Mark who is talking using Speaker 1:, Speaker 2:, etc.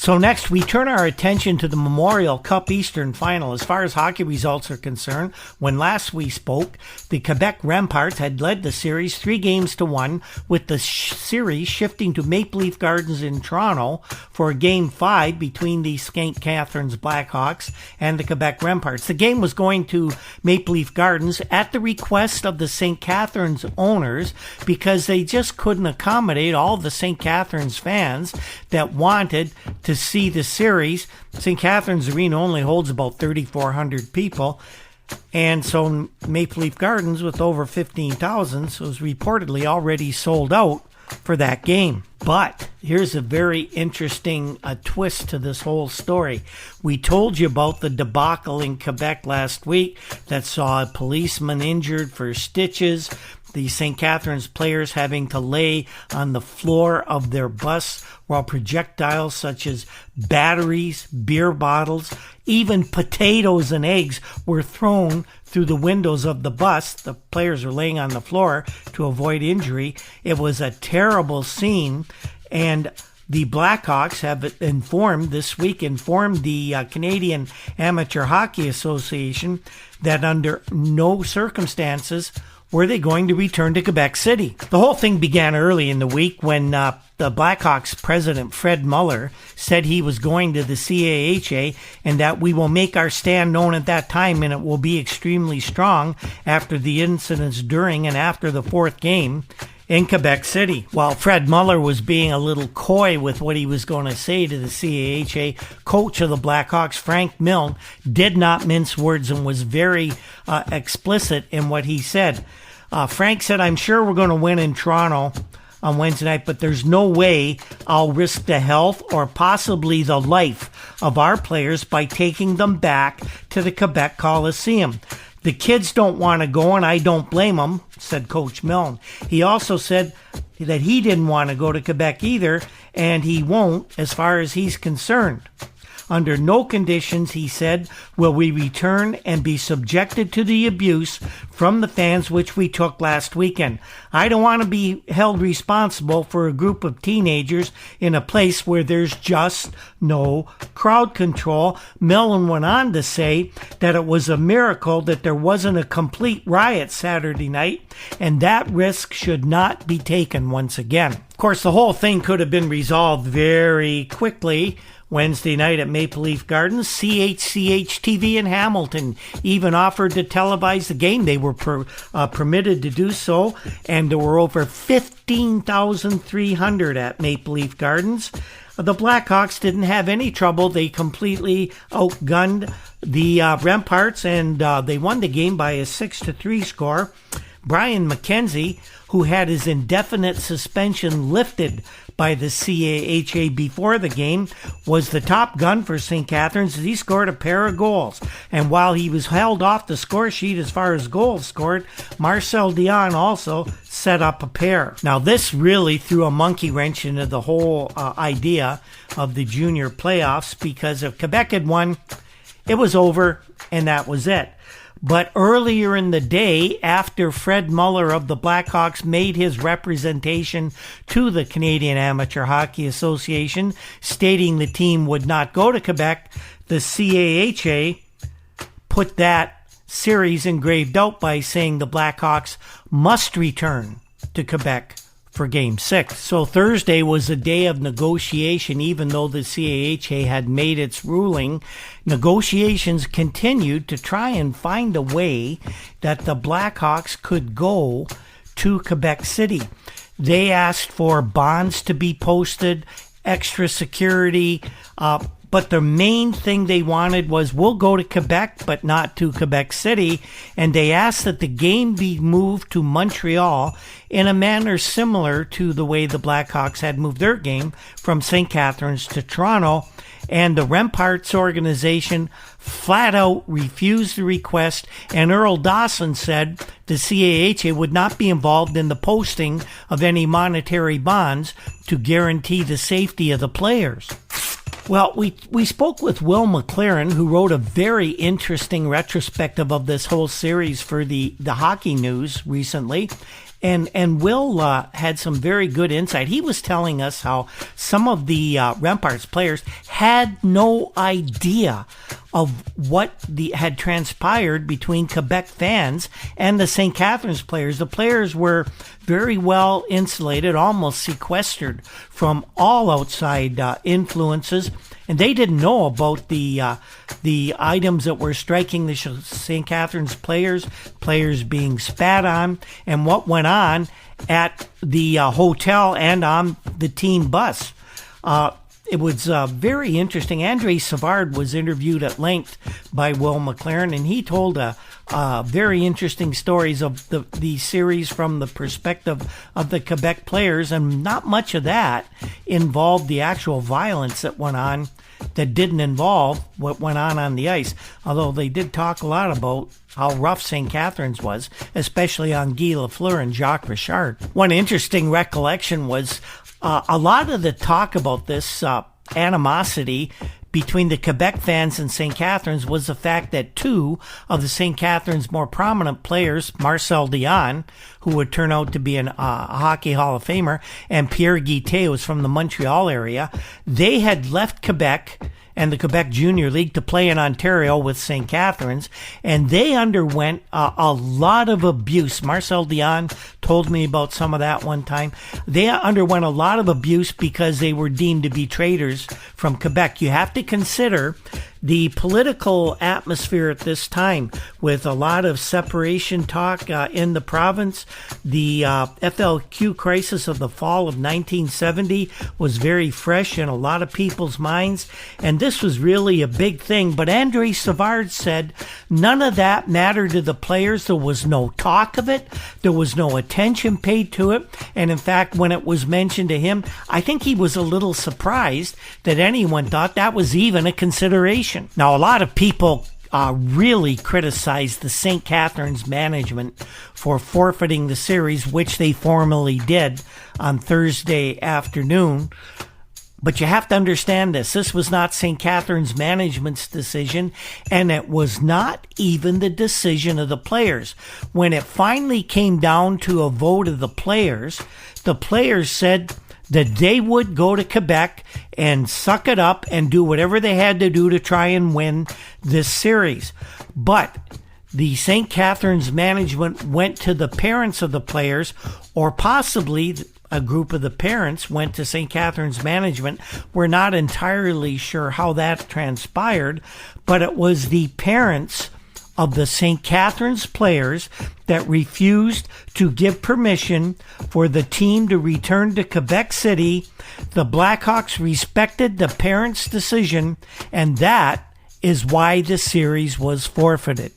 Speaker 1: So next, we turn our attention to the Memorial Cup Eastern Final. As far as hockey results are concerned, when last we spoke, the Québec Remparts had led the series 3-1, with the series shifting to Maple Leaf Gardens in Toronto for Game 5 between the St. Catharines Blackhawks and the Québec Remparts. The game was going to Maple Leaf Gardens at the request of the St. Catharines owners because they just couldn't accommodate all the St. Catharines fans that wanted to see the series. St. Catharines Arena only holds about 3,400 people, and so Maple Leaf Gardens, with over 15,000, was reportedly already sold out for that game. But here's a very interesting twist to this whole story. We told you about the debacle in Quebec last week that saw a policeman injured for stitches, the St. Catharines players having to lay on the floor of their bus while projectiles such as batteries, beer bottles, even potatoes and eggs were thrown through the windows of the bus. The players were laying on the floor to avoid injury. It was a terrible scene, and the Blackhawks have informed the Canadian Amateur Hockey Association that under no circumstances were they going to return to Quebec City. The whole thing began early in the week when the Blackhawks president, Fred Muller, said he was going to the CAHA and that we will make our stand known at that time and it will be extremely strong after the incidents during and after the fourth game in Quebec City. While Fred Muller was being a little coy with what he was going to say to the CAHA, coach of the Blackhawks, Frank Milne, did not mince words and was very explicit in what he said. Frank said, "I'm sure we're going to win in Toronto on Wednesday night, but there's no way I'll risk the health or possibly the life of our players by taking them back to the Quebec Coliseum. The kids don't want to go, and I don't blame them," said Coach Milne. He also said that he didn't want to go to Quebec either, and he won't as far as he's concerned. Under no conditions, he said, will we return and be subjected to the abuse from the fans which we took last weekend. I don't want to be held responsible for a group of teenagers in a place where there's just no crowd control. Millen went on to say that it was a miracle that there wasn't a complete riot Saturday night, and that risk should not be taken once again. Of course, the whole thing could have been resolved very quickly Wednesday night at Maple Leaf Gardens. CHCH TV in Hamilton even offered to televise the game. They were permitted to do so, and there were over 15,300 at Maple Leaf Gardens. The Blackhawks didn't have any trouble. They completely outgunned the Remparts, and they won the game by a 6-3 score. Brian McKenzie, who had his indefinite suspension lifted by the CAHA before the game, was the top gun for St. Catharines. He scored a pair of goals. And while he was held off the score sheet as far as goals scored, Marcel Dion also set up a pair. Now, this really threw a monkey wrench into the whole idea of the junior playoffs, because if Quebec had won, it was over, and that was it. But earlier in the day, after Fred Muller of the Blackhawks made his representation to the Canadian Amateur Hockey Association, stating the team would not go to Quebec, the CAHA put that series engraved out by saying the Blackhawks must return to Quebec for Game 6. So Thursday was a day of negotiation. Even though the CAHA had made its ruling, negotiations continued to try and find a way that the Blackhawks could go to Quebec City. They asked for bonds to be posted, extra security, but the main thing they wanted was, we'll go to Quebec, but not to Quebec City. And they asked that the game be moved to Montreal in a manner similar to the way the Blackhawks had moved their game from St. Catharines to Toronto. And the Remparts organization flat out refused the request. And Earl Dawson said the CAHA would not be involved in the posting of any monetary bonds to guarantee the safety of the players. Well, we spoke with Will McLaren, who wrote a very interesting retrospective of this whole series for the Hockey News recently. And Will had some very good insight. He was telling us how some of the Remparts players had no idea of what had transpired between Quebec fans and the St. Catharines players. The players were very well insulated, almost sequestered from all outside influences, and they didn't know about the items that were striking the St. Catharines players being spat on, and what went on at the hotel and on the team bus. It was very interesting. Andre Savard was interviewed at length by Will McLaren, and he told very interesting stories of the series from the perspective of the Quebec players, and not much of that involved the actual violence that went on, that didn't involve what went on the ice, although they did talk a lot about how rough St. Catharines was, especially on Guy Lafleur and Jacques Richard. One interesting recollection was a lot of the talk about this animosity between the Quebec fans and St. Catharines was the fact that two of the St. Catharines' more prominent players, Marcel Dion, who would turn out to be a Hockey Hall of Famer, and Pierre Guité, who was from the Montreal area, they had left Quebec and the Quebec Junior League to play in Ontario with St. Catharines, and they underwent a lot of abuse. Marcel Dion told me about some of that one time. They underwent a lot of abuse because they were deemed to be traitors from Quebec. You have to consider the political atmosphere at this time, with a lot of separation talk in the province. The FLQ crisis of the fall of 1970 was very fresh in a lot of people's minds, and this was really a big thing. But Andre Savard said none of that mattered to the players. There was no talk of it. There was no attention paid to it. And in fact, when it was mentioned to him, I think he was a little surprised that anyone thought that was even a consideration. Now, a lot of people really criticized the St. Catharines management for forfeiting the series, which they formally did on Thursday afternoon. But you have to understand this. This was not St. Catharines management's decision, and it was not even the decision of the players. When it finally came down to a vote of the players said that they would go to Quebec and suck it up and do whatever they had to do to try and win this series. But the St. Catharines management went to the parents of the players, or possibly a group of the parents went to St. Catharines management. We're not entirely sure how that transpired, but it was the parents of the St. Catharines players that refused to give permission for the team to return to Quebec City. The Blackhawks respected the parents' decision, and that is why the series was forfeited.